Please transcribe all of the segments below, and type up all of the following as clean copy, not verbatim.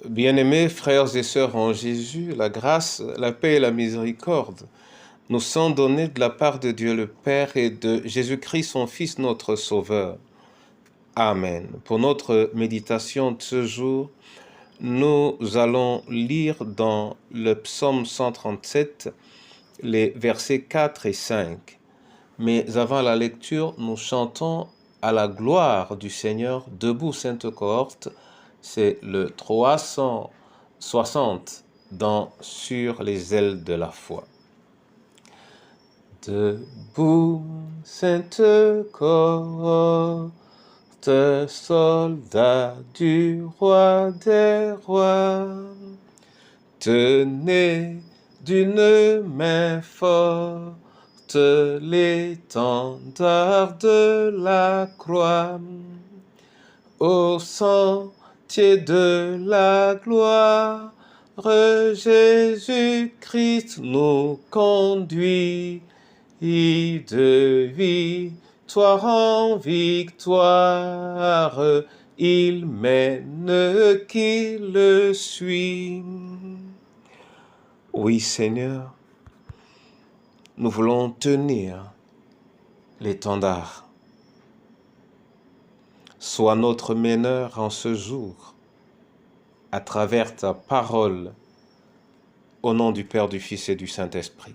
Bien-aimés frères et sœurs en Jésus, la grâce, la paix et la miséricorde nous sont données de la part de Dieu le Père et de Jésus-Christ, son Fils, notre Sauveur. Amen. Pour notre méditation de ce jour, nous allons lire dans le psaume 137 les versets 4 et 5. Mais avant la lecture, nous chantons à la gloire du Seigneur, debout sainte cohorte. C'est le 360 dans Sur les ailes de la foi. Debout sainte cohorte, soldats du roi des rois, tenez d'une main forte l'étendard de la croix. Au sentier de la gloire, Jésus-Christ nous conduit, de victoire en victoire, il mène qui le suit. Oui, Seigneur, nous voulons tenir l'étendard. Sois notre meneur en ce jour, à travers ta parole, au nom du Père, du Fils et du Saint-Esprit.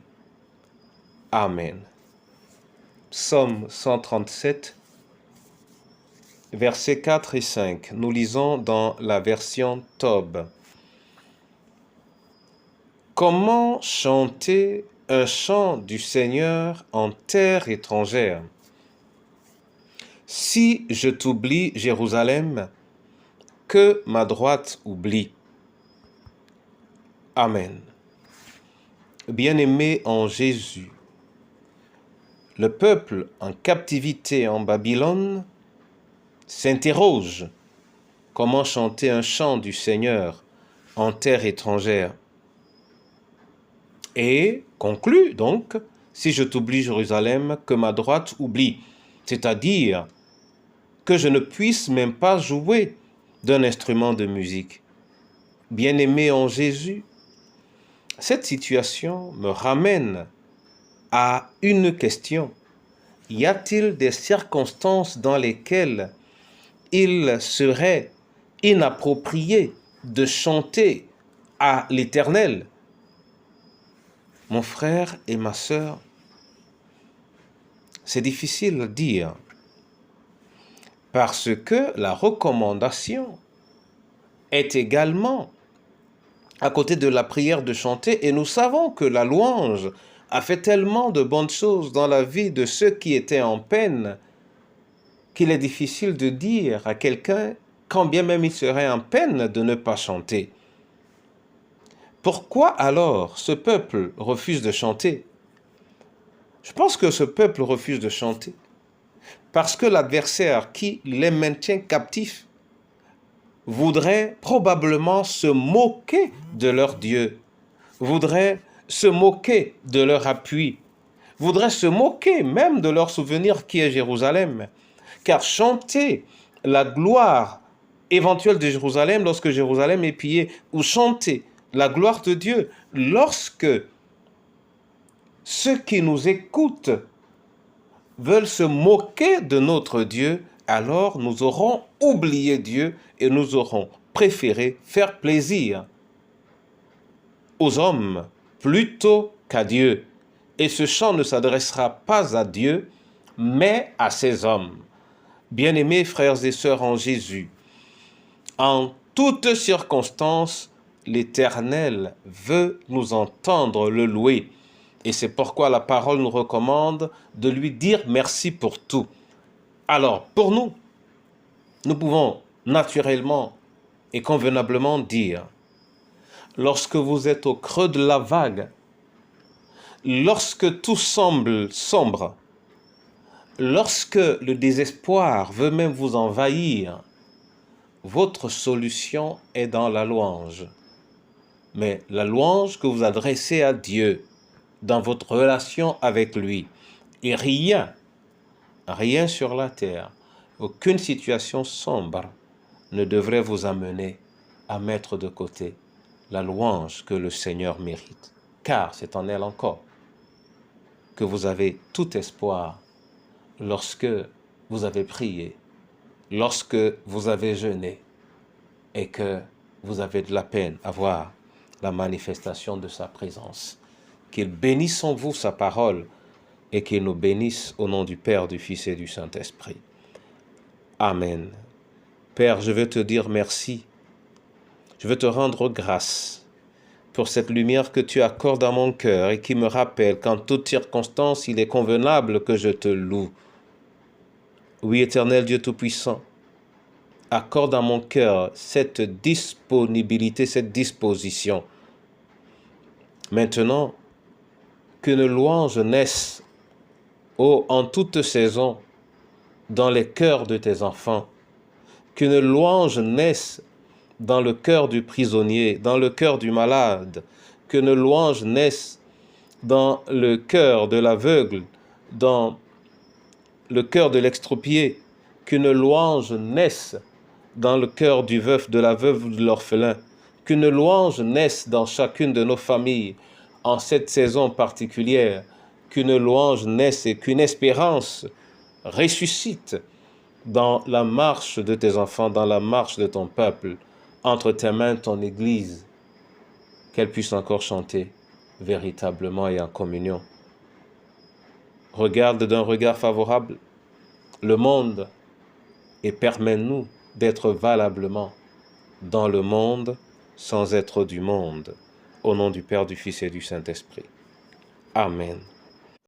Amen. Psaume 137, versets 4 et 5. Nous lisons dans la version Tob. Comment chanter un chant du Seigneur en terre étrangère? Si je t'oublie, Jérusalem, que ma droite oublie. Amen. Bien-aimés en Jésus, le peuple en captivité en Babylone s'interroge comment chanter un chant du Seigneur en terre étrangère et conclut donc, si je t'oublie Jérusalem, que ma droite oublie, c'est-à-dire que je ne puisse même pas jouer d'un instrument de musique. Bien-aimé en Jésus, cette situation me ramène à une question. Y a-t-il des circonstances dans lesquelles il serait inapproprié de chanter à l'Éternel? Mon frère et ma sœur, c'est difficile à dire parce que la recommandation est également à côté de la prière de chanter, et nous savons que la louange a fait tellement de bonnes choses dans la vie de ceux qui étaient en peine qu'il est difficile de dire à quelqu'un, quand bien même il serait en peine, de ne pas chanter. Pourquoi alors ce peuple refuse de chanter? Je pense que ce peuple refuse de chanter parce que l'adversaire qui les maintient captifs voudrait probablement se moquer de leur Dieu, voudrait se moquer de leur appui, voudrait se moquer même de leur souvenir qui est Jérusalem. Car chanter la gloire éventuelle de Jérusalem lorsque Jérusalem est pillée, ou chanter la gloire de Dieu lorsque ceux qui nous écoutent veulent se moquer de notre Dieu, alors nous aurons oublié Dieu et nous aurons préféré faire plaisir aux hommes plutôt qu'à Dieu. Et ce chant ne s'adressera pas à Dieu, mais à ses hommes. Bien-aimés frères et sœurs en Jésus, en toutes circonstances, l'Éternel veut nous entendre le louer. Et c'est pourquoi la parole nous recommande de lui dire merci pour tout. Alors, pour nous pouvons naturellement et convenablement dire, lorsque vous êtes au creux de la vague, lorsque tout semble sombre, lorsque le désespoir veut même vous envahir, votre solution est dans la louange. Mais la louange que vous adressez à Dieu dans votre relation avec lui. Et rien sur la terre, aucune situation sombre ne devrait vous amener à mettre de côté la louange que le Seigneur mérite, car c'est en elle encore que vous avez tout espoir lorsque vous avez prié, lorsque vous avez jeûné et que vous avez de la peine à voir la manifestation de sa présence. Qu'il bénisse en vous sa parole et qu'il nous bénisse au nom du Père, du Fils et du Saint-Esprit. Amen. Père, je veux te dire merci. Je veux te rendre grâce pour cette lumière que tu accordes à mon cœur et qui me rappelle qu'en toutes circonstances, il est convenable que je te loue. Oui, Éternel Dieu Tout-Puissant, accorde à mon cœur cette disponibilité, cette disposition. Maintenant, qu'une louange naisse, en toute saison, dans les cœurs de tes enfants, qu'une louange naisse dans le cœur du prisonnier, dans le cœur du malade, qu'une louange naisse dans le cœur de l'aveugle, dans le cœur de l'extropié, qu'une louange naisse dans le cœur du veuf, de la veuve ou de l'orphelin, qu'une louange naisse dans chacune de nos familles en cette saison particulière, qu'une louange naisse et qu'une espérance ressuscite dans la marche de tes enfants, dans la marche de ton peuple, entre tes mains, ton Église, qu'elle puisse encore chanter véritablement et en communion. Regarde d'un regard favorable le monde et permets-nous d'être valablement dans le monde sans être du monde. Au nom du Père, du Fils et du Saint-Esprit. Amen.